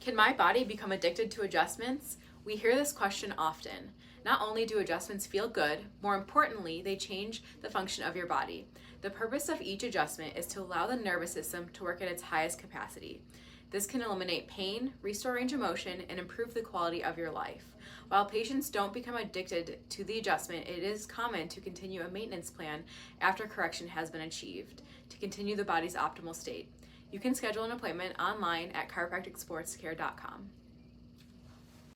Can my body become addicted to adjustments? We hear this question often. Not only do adjustments feel good, more importantly, they change the function of your body. The purpose of each adjustment is to allow the nervous system to work at its highest capacity. This can eliminate pain, restore range of motion, and improve the quality of your life. While patients don't become addicted to the adjustment, it is common to continue a maintenance plan after correction has been achieved to continue the body's optimal state. You can schedule an appointment online at chiropracticsportscare.com.